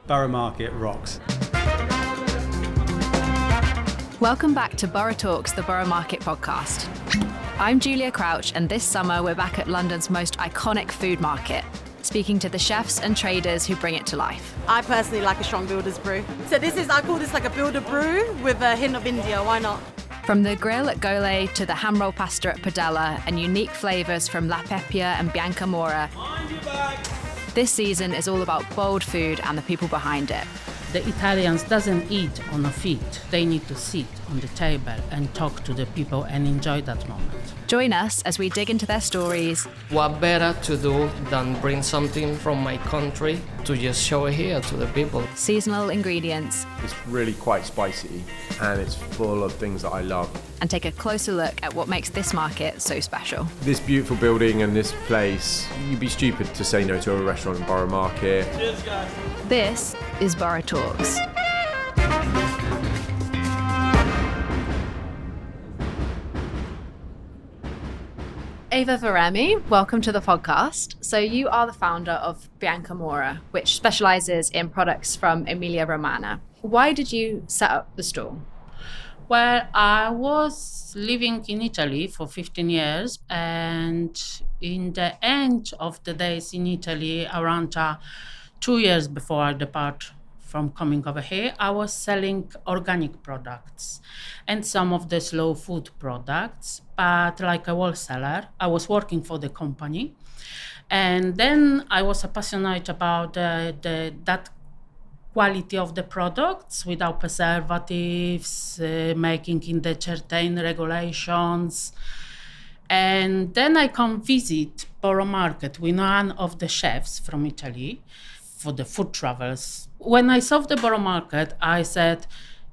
Borough Market rocks. Welcome back to Borough Talks, the Borough Market podcast. I'm Giulia Crouch, and this summer we're back at London's most iconic food market, speaking to the chefs and traders who bring it to life. I personally like a strong builder's brew. So I call this like a builder brew with a hint of India, why not? From the grill at Gole to the ham roll pasta at Padella and unique flavours from La Peppia and Bianca Mora, this season is all about bold food and the people behind it. The Italians doesn't eat on a feet. They need to sit on the table and talk to the people and enjoy that moment. Join us as we dig into their stories. What better to do than bring something from my country to just show it here to the people? Seasonal ingredients. It's really quite spicy and it's full of things that I love. And take a closer look at what makes this market so special. This beautiful building and this place, you'd be stupid to say no to a restaurant in Borough Market. Cheers, guys. This is Borough Talks. Ewa Weremij, welcome to the podcast. So you are the founder of Bianca Mora, which specialises in products from Emilia-Romagna. Why did you set up the stall? Well, I was living in Italy for 15 years, and in the end of the days in Italy, around 2 years before I depart from coming over here, I was selling organic products and some of the slow food products, but like a wholesaler, I was working for the company. And then I was passionate about that quality of the products without preservatives, making in the certain regulations. And then I come visit Borough Market with one of the chefs from Italy for the food travels. When I saw the Borough Market, I said,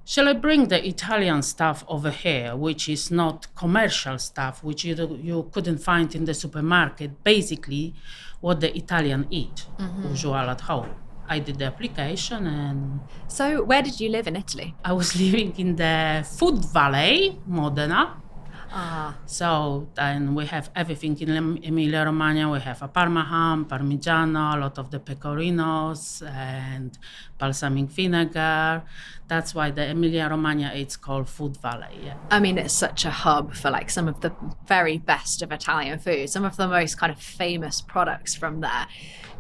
shall I bring the Italian stuff over here, which is not commercial stuff, which you couldn't find in the supermarket, basically what the Italian eat, usual at home. I did the application and... So where did you live in Italy? I was living in the Food Valley, Modena. So then we have everything in Emilia-Romagna. We have a parmesan, parmigiano, a lot of the pecorinos and balsamic vinegar. That's why the Emilia-Romagna is called Food Valley. Yeah. I mean, it's such a hub for like some of the very best of Italian food, some of the most kind of famous products from there.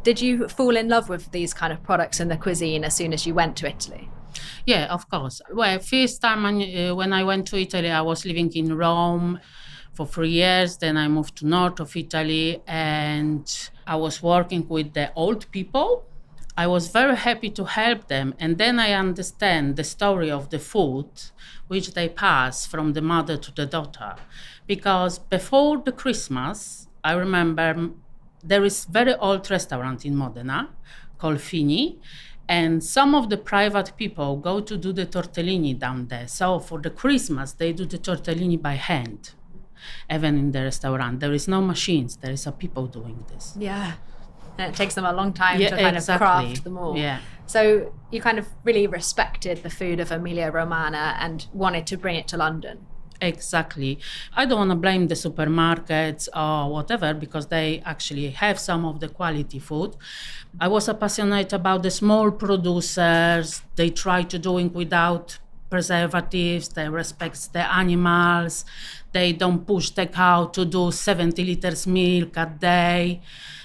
Did you fall in love with these kind of products in the cuisine as soon as you went to Italy? Yeah, of course. Well, first time when I went to Italy, I was living in Rome for 3 years. Then I moved to north of Italy and I was working with the old people. I was very happy to help them. And then I understand the story of the food, which they pass from the mother to the daughter. Because before the Christmas, I remember there is very old restaurant in Modena called Fini. And some of the private people go to do the tortellini down there. So for the Christmas, they do the tortellini by hand, even in the restaurant. There is no machines. There is a people doing this. Yeah. And it takes them a long time to kind of craft them all. Yeah. So you kind of really respected the food of Emilia-Romagna and wanted to bring it to London. Exactly. I don't want to blame the supermarkets or whatever because they actually have some of the quality food. I was passionate about the small producers. They try to do it without preservatives. They respect the animals. They don't push the cow to do 70 liters milk a day.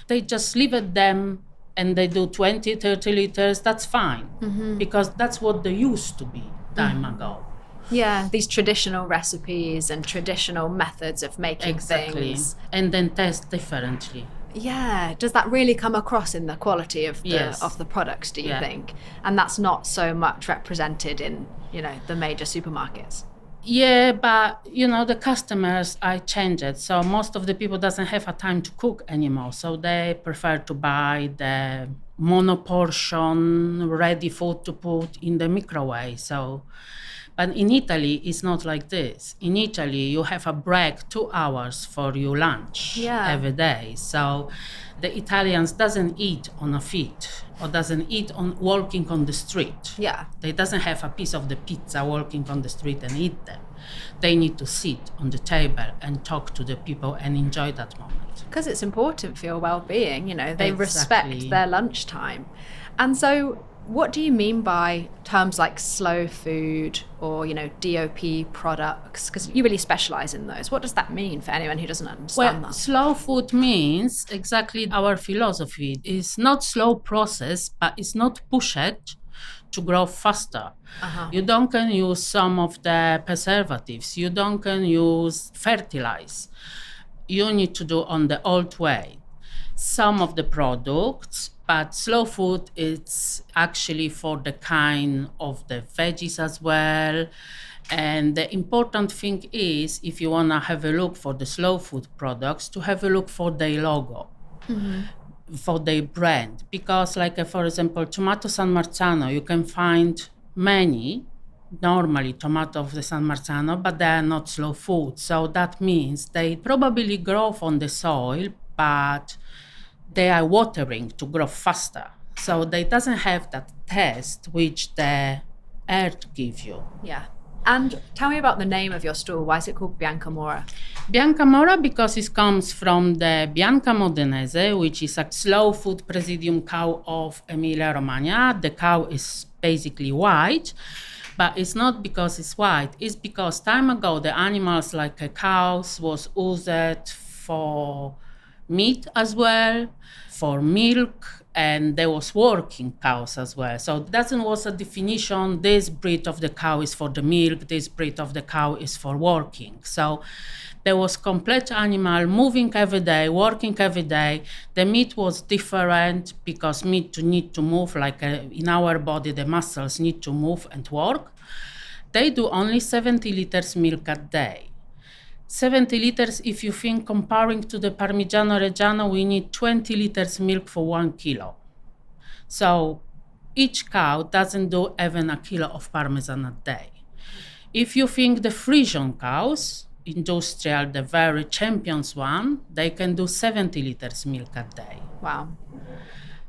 They just leave it them and they do 20, 30 liters. That's fine because that's what they used to be time ago. Yeah, these traditional recipes and traditional methods of making things. And then taste differently. Yeah, does that really come across in the quality of the Yes. of the products, do you think? And that's not so much represented in, the major supermarkets. Yeah, but the customers I changed. So most of the people doesn't have a time to cook anymore. So they prefer to buy the mono-portion ready food to put in the microwave. But in Italy, it's not like this. In Italy, you have a break 2 hours for your lunch every day. So the Italians doesn't eat on a feet or doesn't eat on walking on the street. Yeah. They doesn't have a piece of the pizza walking on the street and eat them. They need to sit on the table and talk to the people and enjoy that moment. Because it's important for your well-being, they respect their lunchtime. And so What do you mean by terms like slow food or, DOP products? Because you really specialize in those. What does that mean for anyone who doesn't understand that? Slow food means exactly our philosophy. It's not slow process, but it's not pushed to grow faster. You don't can use some of the preservatives. You don't can use fertilize. You need to do on the old way. Some of the products, but slow food it's actually for the kind of the veggies as well. And the important thing is, if you want to have a look for the slow food products, to have a look for their logo, for their brand. Because like, for example, tomato San Marzano, you can find many, normally tomato of the San Marzano, but they are not slow food. So that means they probably grow on the soil, but they are watering to grow faster. So they doesn't have that taste which the earth gives you. Yeah. And tell me about the name of your stall. Why is it called Bianca Mora? Bianca Mora because it comes from the Bianca Modenese, which is a slow food presidium cow of Emilia-Romagna. The cow is basically white, but it's not because it's white. It's because time ago the animals like cows was used for meat as well, for milk, and there was working cows as well. So that was a definition, this breed of the cow is for the milk, this breed of the cow is for working. So there was complete animal moving every day, working every day. The meat was different because meat need to move, like in our body, the muscles need to move and work. They do only 70 liters milk a day. 70 liters, if you think comparing to the Parmigiano Reggiano, we need 20 liters milk for 1 kilo. So each cow doesn't do even a kilo of Parmesan a day. If you think the Frisian cows, industrial, the very champions one, they can do 70 liters milk a day. Wow.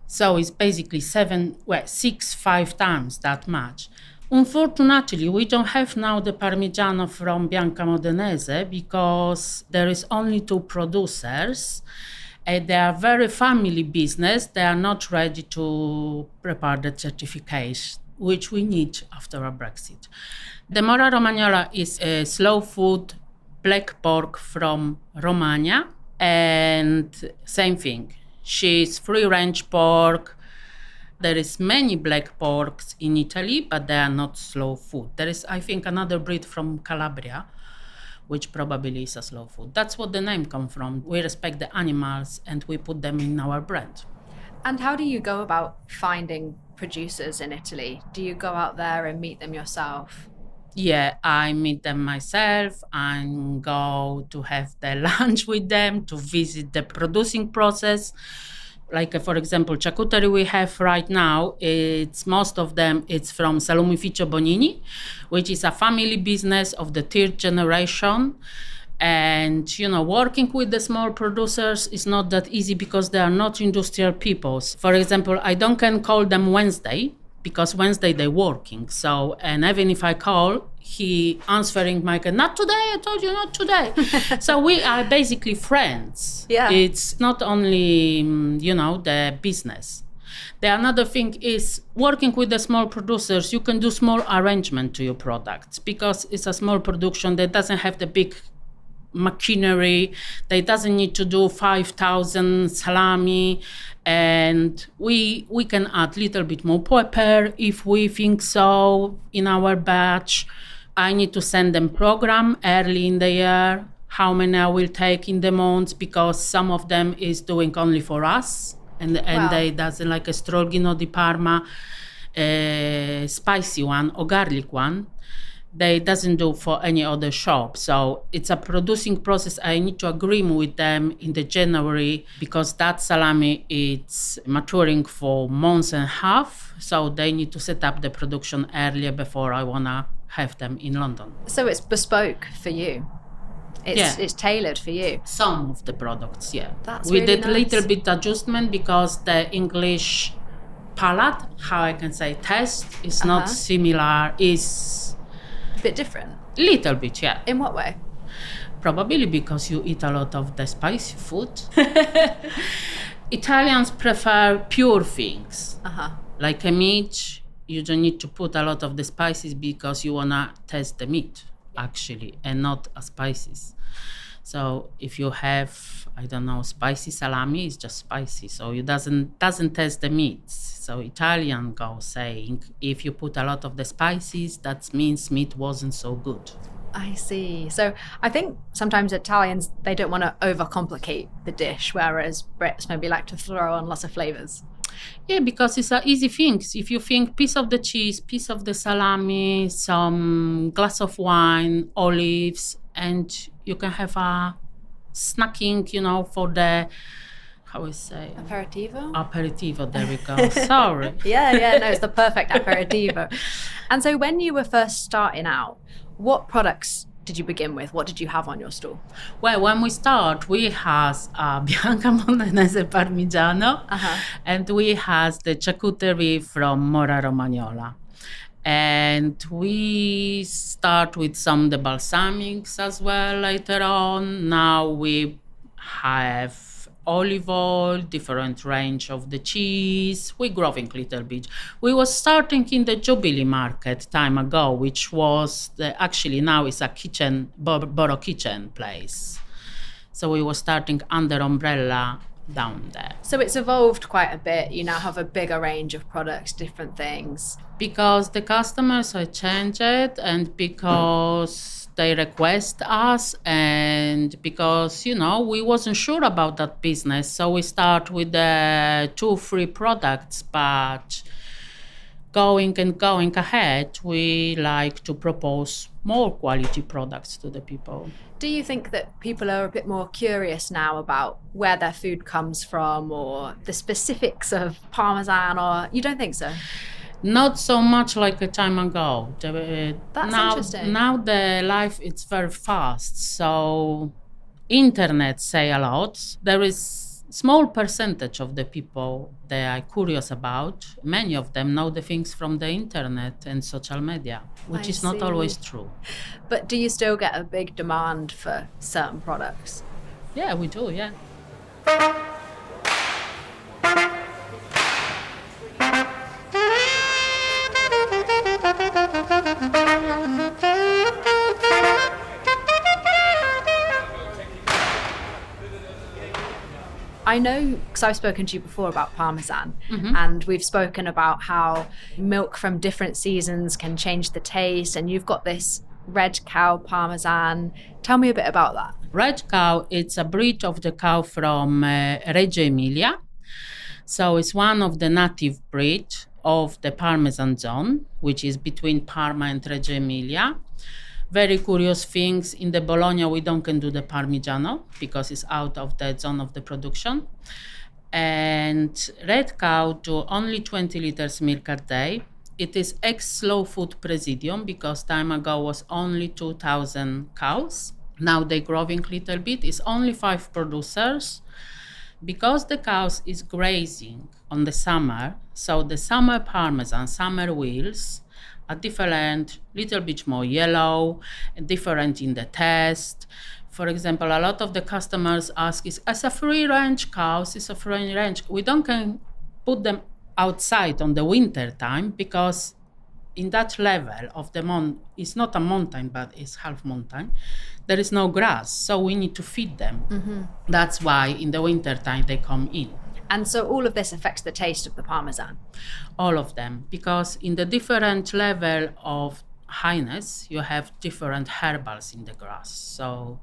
So it's basically 5 times that much. Unfortunately, we don't have now the Parmigiano from Bianca Modenese because there is only 2 producers. They are very family business. They are not ready to prepare the certification, which we need after a Brexit. The Mora Romagnola is a slow food black pork from Romagna, and same thing. She's free-range pork. There is many black porks in Italy, but they are not slow food. There is, I think, another breed from Calabria, which probably is a slow food. That's what the name comes from. We respect the animals and we put them in our brand. And how do you go about finding producers in Italy? Do you go out there and meet them yourself? Yeah, I meet them myself and go to have the lunch with them, to visit the producing process. Like, for example, charcuterie we have right now, it's most of them, it's from Salumificio Bonini, which is a family business of the 3rd generation. And, working with the small producers is not that easy because they are not industrial people. For example, I don't can call them Wednesday because Wednesday they're working. So, and even if I call, he answering my call, not today, I told you not today. So we are basically friends. Yeah. It's not only, the business. The another thing is working with the small producers, you can do small arrangement to your products because it's a small production that doesn't have the big machinery. They doesn't need to do 5,000 salami, and we can add little bit more pepper if we think so in our batch. I need to send them program early in the year, how many I will take in the months, because some of them is doing only for us, and Wow. they doesn't like a Strogano di Parma, spicy one or garlic one. They doesn't do for any other shop. So it's a producing process. I need to agree with them in the January because that salami it's maturing for months and a half. So they need to set up the production earlier before I wanna have them in London. So it's bespoke for you. It's tailored for you. Some of the products, yeah. That's we really did nice. little bit adjustment because the English palate, how I can say taste, is not similar. Is A bit different. little bit, yeah. In what way? Probably because you eat a lot of the spicy food. Italians prefer pure things. Like a meat, you don't need to put a lot of the spices because you wanna taste the meat actually, and not spices. So if you have, I don't know, spicy salami, it's just spicy, so it doesn't taste the meat. So Italian go saying if you put a lot of the spices, that means meat wasn't so good. I see. So I think sometimes Italians, they don't want to overcomplicate the dish, whereas Brits maybe like to throw on lots of flavors. Yeah, because it's a easy things. If you think piece of the cheese, piece of the salami, some glass of wine, olives, and you can have a snacking, for the, how we say? Aperitivo, there we go. Sorry. Yeah, no, it's the perfect aperitivo. And so when you were first starting out, what products did you begin with? What did you have on your stall? Well, when we start, we has Bianca Mora Parmigiano, and we has the charcuterie from Mora Romagnola. And we start with some the balsamics as well later on. Now we have olive oil, different range of the cheese. We're growing a little bit. We was starting in the Jubilee market time ago, which was actually now it's a kitchen, Borough kitchen place. So we were starting under umbrella down there. So it's evolved quite a bit. You now have a bigger range of products, different things. Because the customers have changed and because they request us and because, we wasn't sure about that business. So we start with the 2-3 products, but going ahead, we like to propose more quality products to the people. Do you think that people are a bit more curious now about where their food comes from or the specifics of parmesan, or you don't think so? Not so much like a time ago. That's interesting. Now the life is very fast, so internet say a lot. There is small percentage of the people they are curious about. Many of them know the things from the internet and social media, which is not always true. But do you still get a big demand for certain products? Yeah, we do, yeah. I know, because I've spoken to you before about parmesan, and we've spoken about how milk from different seasons can change the taste, and you've got this red cow parmesan. Tell me a bit about that. Red cow, it's a breed of the cow from Reggio Emilia. So it's one of the native breed of the Parmesan zone, which is between Parma and Reggio Emilia. Very curious things, in the Bologna we don't can do the Parmigiano because it's out of the zone of the production. And red cow do only 20 liters milk a day. It is ex-slow food presidium because time ago was only 2,000 cows. Now they growing a little bit. It's only 5 producers because the cows is grazing on the summer. So the summer Parmesan, summer wheels, are different, little bit more yellow, different in the taste. For example, a lot of the customers ask, is as a free range cows, is a free range. We don't can put them outside on the winter time because in that level of the it's not a mountain, but it's half mountain. There is no grass, so we need to feed them. That's why in the winter time they come in. And so all of this affects the taste of the parmesan? All of them, because in the different level of highness, you have different herbals in the grass. So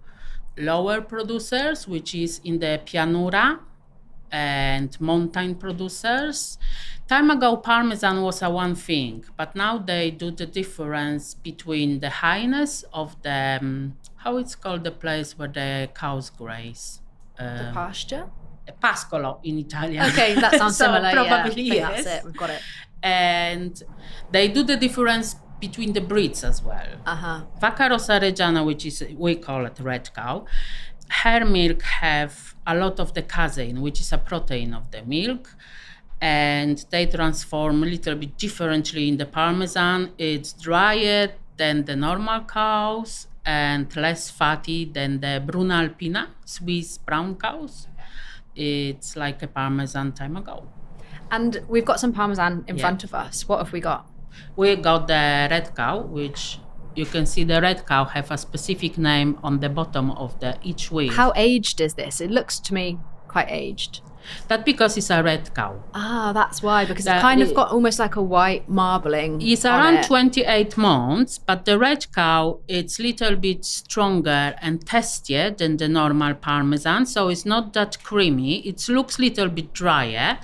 lower producers, which is in the Pianura, and mountain producers. Time ago, Parmesan was a one thing, but now they do the difference between the highness of the, how it's called, the place where the cows graze. The pasture? Pascolo in Italian. Okay, that sounds so similar. Probably Yeah, yes. that's it. We've got it. And they do the difference between the breeds as well. Vacca Rossa Reggiana, which is, we call it red cow, her milk have a lot of the casein, which is a protein of the milk, and they transform a little bit differently in the Parmesan. It's drier than the normal cows and less fatty than the Bruna Alpina, Swiss brown cows. It's like a Parmesan time ago. And we've got some parmesan in Yeah. front of us. What have we got? We got the red cow, which you can see the red cow have a specific name on the bottom of each wheel. How aged is this? It looks to me quite aged. That because it's a red cow. Ah, that's why, because That it's kind of is- got almost like a white marbling. It's on around it. 28 months, but the red cow, it's little bit stronger and tastier than the normal parmesan, so it's not that creamy. It looks little bit drier,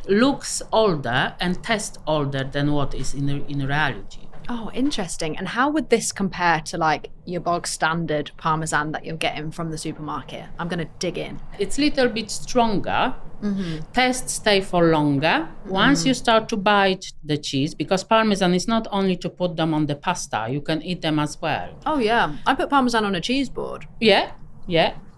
looks older and tastes older than what is in reality. Oh, interesting. And how would this compare to like your bog standard parmesan that you're getting from the supermarket? I'm going to dig in. It's little bit stronger. Taste stay for longer. Once you start to bite the cheese, because parmesan is not only to put them on the pasta, you can eat them as well. Oh, yeah. I put parmesan on a cheese board. Yeah.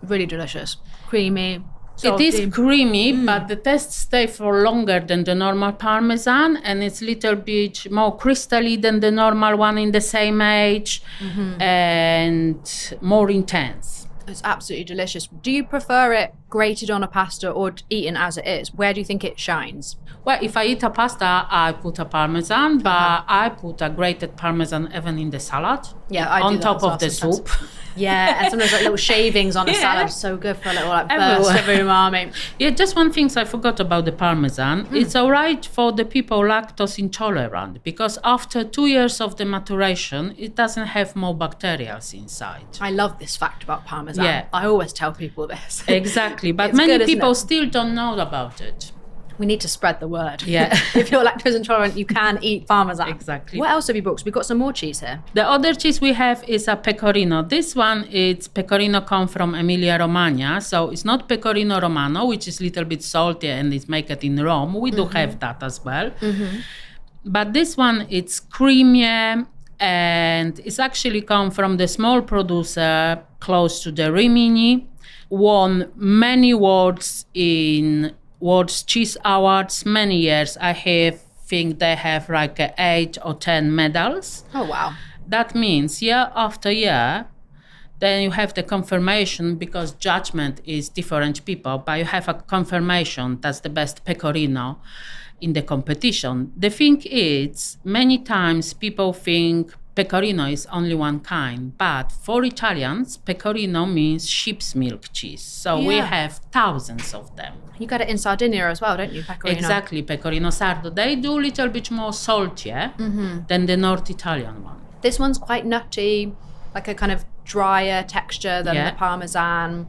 Really delicious. Creamy. It is salty. creamy, but the taste stay for longer than the normal parmesan, and it's little bit more crystally than the normal one in the same age, and more intense. It's absolutely delicious. Do you prefer it grated on a pasta or eaten as it is? Where do you think it shines? Well, if I eat a pasta, I put a parmesan, but I put a grated parmesan even in the salad. Yeah, I do on that top as well of the sometimes. soup. Yeah, and sometimes like little shavings on a Yeah. salad. So good for a little like Everywhere. burst of umami. Yeah, just one thing I forgot about the parmesan. It's all right for the people lactose intolerant because after 2 years of the maturation, it doesn't have more bacteria inside. I love this fact about parmesan. Yeah. I always tell people this. Exactly, but It's many good, isn't people it? still don't know about it. We need to spread the word. Yeah. If you're lactose intolerant, you can eat parmesan. Exactly. What else have you brought? 'Cause we've got some more cheese here. The other cheese we have is a pecorino. This one, it's pecorino come from Emilia-Romagna, so it's not pecorino romano, which is a little bit salty and it's made it in Rome. We do have that as well. But this one, it's creamier and it's actually come from the small producer close to the Rimini. Won many awards in World Cheese Awards many years. I think they have like 8 or 10 medals. Oh, wow. That means year after year, then you have the confirmation because judgment is different people, but you have a confirmation that's the best pecorino in the competition. The thing is, many times people think pecorino is only one kind, but for Italians, pecorino means sheep's milk cheese. So we Yeah. have thousands of them. You got it in Sardinia as well, don't you, pecorino? Exactly, pecorino sardo. They do a little bit more saltier than the North Italian one. This one's quite nutty, like a kind of drier texture than Yeah. the parmesan.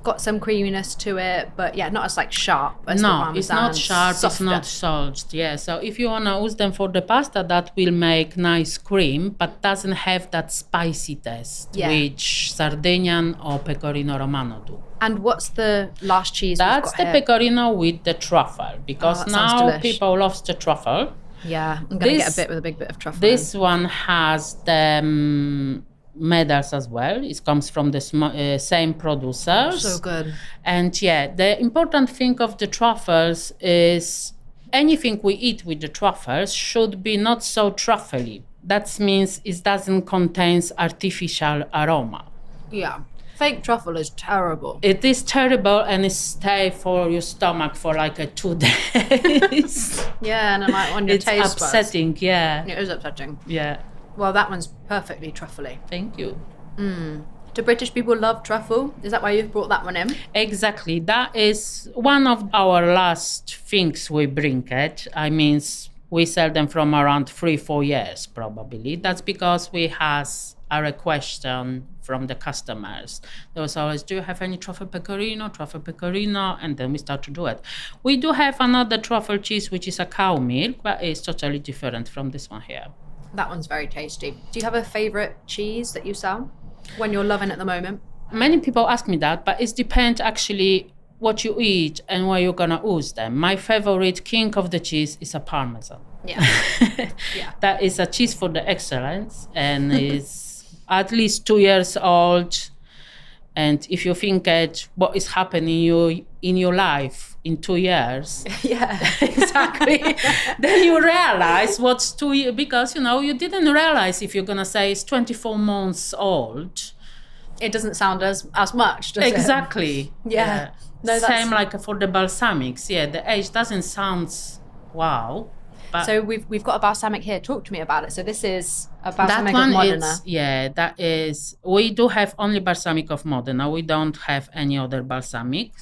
Got some creaminess to it, but yeah, not as like sharp as the No, parmesan. it's not sharp, Softer. it's not salty. Yeah, so if you want to use them for the pasta, that will make nice cream, but doesn't have that spicy taste, Yeah. which Sardinian or Pecorino Romano do. And what's the last cheese That's we've the got here? pecorino with the truffle, because that sounds now delish. people love the truffle. Yeah, I'm going to get This- a bit with a big bit of truffle. This one has the medals as well. It comes from the same producers. so good. And yeah, the important thing of the truffles is anything we eat with the truffles should be not so truffly. That means it doesn't contain artificial aroma. Yeah. Fake truffle is terrible. It is terrible and it stays for your stomach for like 2 days. Yeah, and like on your It's taste buds. upsetting, yeah. It is upsetting. Yeah, Well, that one's perfectly truffly. thank you. Do British people love truffle? Is that why you've brought that one in? Exactly. That is one of our last things we bring it. I mean, we sell them from around 3-4 years probably. That's because we has a question from the customers. There was always, do you have any truffle pecorino? And then we start to do it. We do have another truffle cheese, which is a cow milk, but it's totally different from this one here. That one's very tasty. Do you have a favourite cheese that you sell when you're loving at the moment? Many people ask me that, but it depends actually what you eat and where you're gonna use them. My favorite king of the cheese is a parmesan. Yeah. Yeah. That is a cheese for the excellence and is at least 2 years old. And if you think at what is happening in your life in 2 years, Yeah. exactly, then you realize what's 2 years, because you didn't realize if you're gonna say it's 24 months old. It doesn't sound as much, does it? Exactly. Yeah. No, Same like for the balsamics. Yeah, the age doesn't sound wow. But So we've got a balsamic here. Talk to me about it. So this is a that balsamic one of Modena. that is, we do have only balsamic of Modena. We don't have any other balsamic.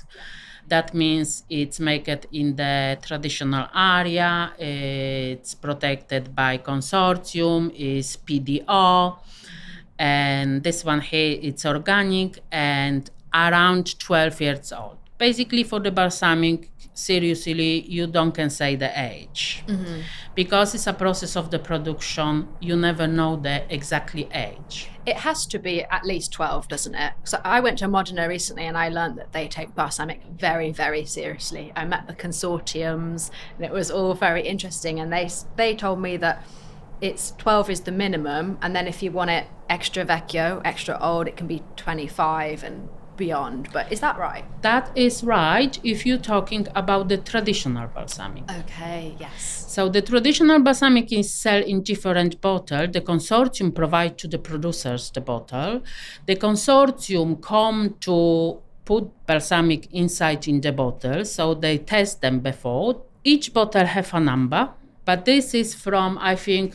That means it's made in the traditional area. It's protected by consortium, is PDO. And this one here, it's organic and around 12 years old. Basically for the balsamic, seriously, you don't can say the age. Because it's a process of the production, you never know the exactly age. It has to be at least 12, doesn't it? So I went to Modena recently and I learned that they take balsamic very, very seriously. I met the consortiums and it was all very interesting. And they told me that it's 12 is the minimum. And then if you want it extra vecchio, extra old, it can be 25 and beyond. But is that right? That is right if you're talking about the traditional balsamic. Okay, yes. So the traditional balsamic is sold in different bottles. The consortium provide to the producers the bottle. The consortium come to put balsamic inside in the bottle, so they test them before. Each bottle have a number, but this is from, I think,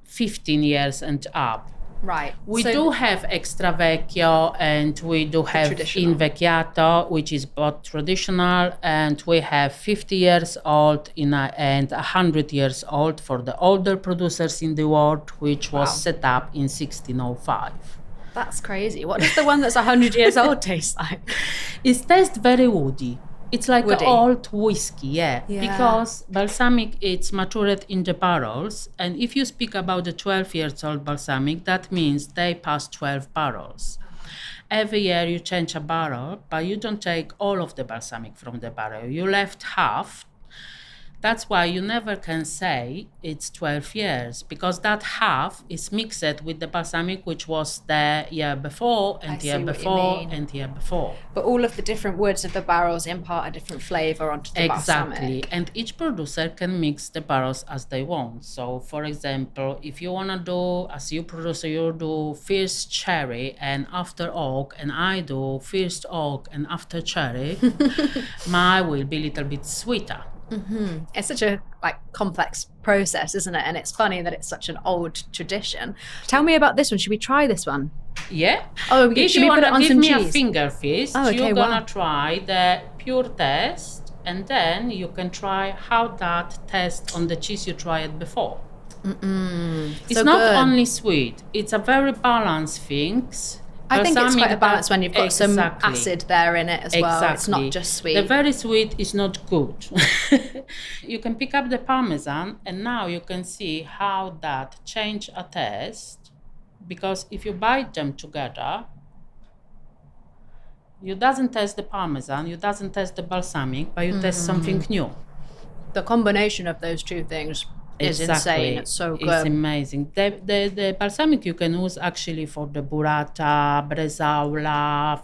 15 years and up. Right. We do have extra vecchio and we do have invecchiato, which is both traditional, and we have 50 years old and 100 years old for the older producers in the world, which was set up in 1605. That's crazy. What does the one that's 100 years old taste like? It tastes very woody. It's like Woody. an old whiskey, yeah. Because balsamic, it's matured in the barrels. And if you speak about the 12 years old balsamic, that means they pass 12 barrels. Every year you change a barrel, but you don't take all of the balsamic from the barrel. You left half. That's why you never can say it's 12 years, because that half is mixed with the balsamic, which was the year before, and year before, and year before. But all of the different woods of the barrels impart a different flavour onto the balsamic. Exactly. And each producer can mix the barrels as they want. So, for example, if you want to do, as you producer, you do first cherry and after oak, and I do first oak and after cherry, mine will be a little bit sweeter. Mm-hmm. It's such a complex process, isn't it? And it's funny that it's such an old tradition. Tell me about this one. Should we try this one? Yeah. Oh, if should you we put it on give some me cheese? A finger feast, you're gonna try the pure taste, and then you can try how that tastes on the cheese you tried before. It's so not good. only sweet; it's a very balanced thing. I think it's quite a balance when you've got some acid there in it as well. It's not just sweet. The very sweet is not good. You can pick up the parmesan, and now you can see how that change a taste. Because if you bite them together, you doesn't taste the parmesan, you doesn't taste the balsamic, but you taste something new. The combination of those two things is insane. It's so good. It's amazing. The balsamic you can use actually for the burrata, bresaola.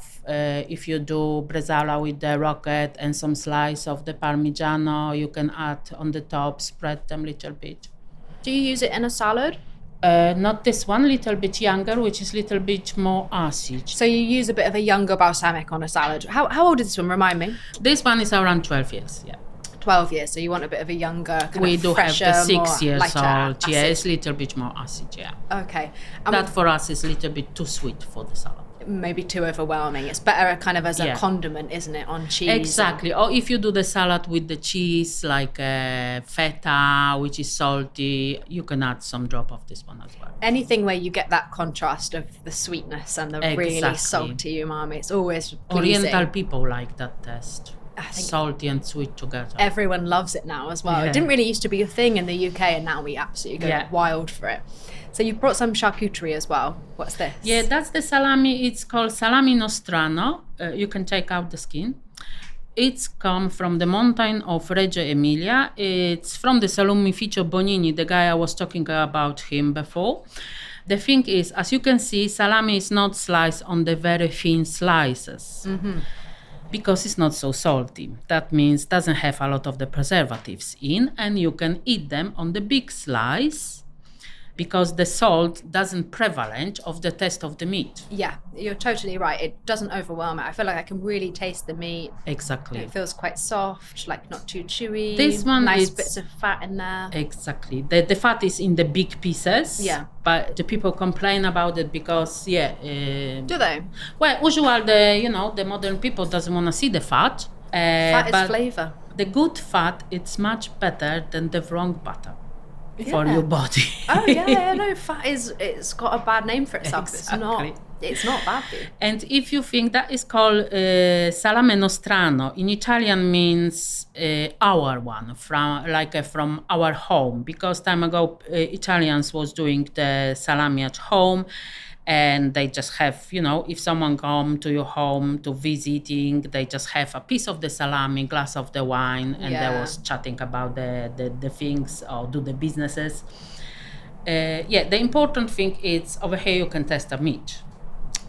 If you do bresaola with the rocket and some slice of the parmigiano, you can add on the top, spread them a little bit. Do you use it in a salad? Not this one, little bit younger, which is little bit more acid. So you use a bit of a younger balsamic on a salad. How old is this one? Remind me. This one is around 12 years, yeah. 12 years, so you want a bit of a younger, we do fresher, have the 6 years old. acid. Yeah, it's a little bit more acid, yeah. Okay. That for us is a little bit too sweet for the salad. Maybe too overwhelming. It's better kind of as a condiment, isn't it, on cheese? Exactly. Or if you do the salad with the cheese, like feta, which is salty, you can add some drop of this one as well. Anything where you get that contrast of the sweetness and the really salty umami, it's always pleasing. Oriental people like that taste. I think salty and sweet together. Everyone loves it now as well. Yeah. It didn't really used to be a thing in the UK, and now we absolutely go wild for it. So you've brought some charcuterie as well. What's this? Yeah, that's the salami. It's called salami nostrano. You can take out the skin. It's come from the mountain of Reggio Emilia. It's from the Salumificio Bonini, the guy I was talking about him before. The thing is, as you can see, salami is not sliced on the very thin slices. Mm-hmm. Because it's not so salty. That means doesn't have a lot of the preservatives in, and you can eat them on the big slice. because the salt doesn't prevalent of the taste of the meat. Yeah, you're totally right. It doesn't overwhelm it. I feel like I can really taste the meat. Exactly. It feels quite soft, like not too chewy. This one nice is- bits of fat in there. Exactly. The fat is in the big pieces. Yeah. But the people complain about it because, Do they? well, usually the modern people doesn't want to see the fat. Fat is but flavour. the good fat, it's much better than the wrong butter for Yeah. your body. Oh yeah, no, fat it's got a bad name for itself. Exactly. It's not bad for you. And if you think that is called salame nostrano, in Italian means our one, from our home. Because time ago, Italians was doing the salami at home, and they just have, if someone come to your home to visiting, they just have a piece of the salami, glass of the wine, and they was chatting about the things or do the businesses. The important thing is over here you can test a meat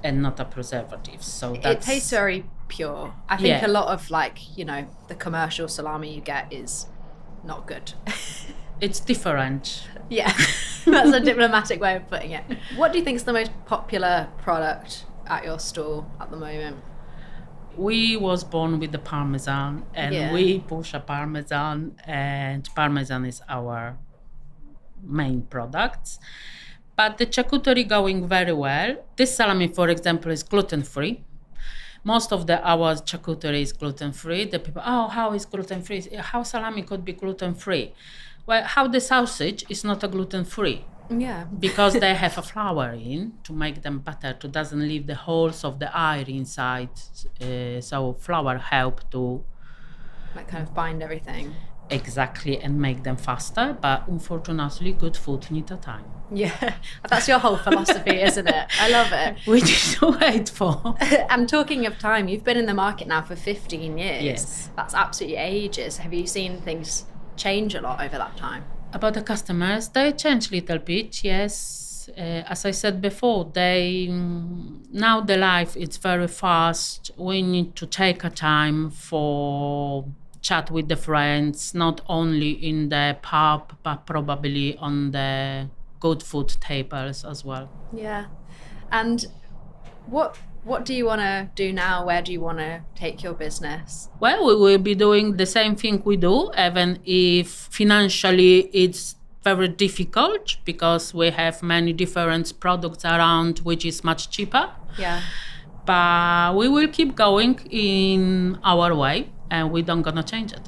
and not a preservative. So It tastes very pure. I think Yeah. a lot of the commercial salami you get is not good. it's different. Yeah, that's a diplomatic way of putting it. What do you think is the most popular product at your store at the moment? We was born with the parmesan, and Yeah. we push a parmesan, and parmesan is our main products. But the charcuterie going very well. This salami, for example, is gluten-free. Most of our charcuterie is gluten-free. The people, how is gluten-free? How salami could be gluten-free? Well, how the sausage is not a gluten-free. Yeah. Because they have a flour in to make them better, to doesn't leave the holes of the air inside. So flour help to Like kind of bind everything. exactly and make them faster. But unfortunately, good food need a time. Yeah, that's your whole philosophy, isn't it? I love it. We need to wait for. And talking of time, you've been in the market now for 15 years. Yes. That's absolutely ages. Have you seen things change a lot over that time? About the customers, they change a little bit, yes. As I said before, now the life is very fast. We need to take a time for chat with the friends, not only in the pub, but probably on the good food tables as well. Yeah. And what do you want to do now? Where do you want to take your business? Well, we will be doing the same thing we do, even if financially it's very difficult because we have many different products around which is much cheaper. Yeah. But we will keep going in our way and we don't gonna change it.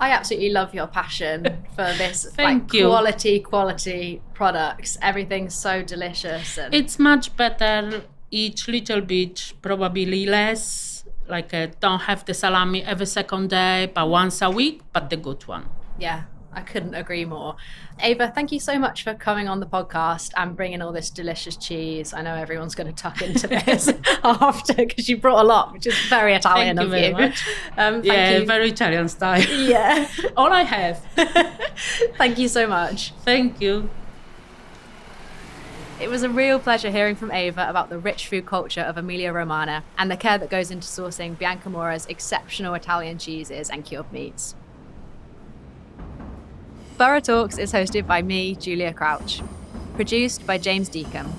I absolutely love your passion for this Thank you. quality products. Everything's so delicious. And It's much better, each little bit, probably less. Don't have the salami every second day, but once a week, but the good one. yeah, I couldn't agree more. Eva, thank you so much for coming on the podcast and bringing all this delicious cheese. I know everyone's going to tuck into this after because you brought a lot, which is very Italian Thank you of very you. much. Thank Yeah, you. very Italian style. Yeah. All I have. Thank you so much. Thank you. It was a real pleasure hearing from Eva about the rich food culture of Emilia-Romagna and the care that goes into sourcing Bianca Mora's exceptional Italian cheeses and cured meats. Borough Talks is hosted by me, Giulia Crouch. Produced by James Deacon.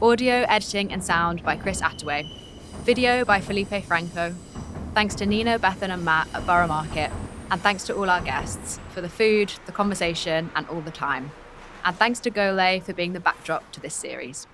Audio, editing and sound by Chris Attaway. Video by Felipe Franco. Thanks to Nina, Bethan and Matt at Borough Market. And thanks to all our guests for the food, the conversation and all the time. And thanks to Gole for being the backdrop to this series.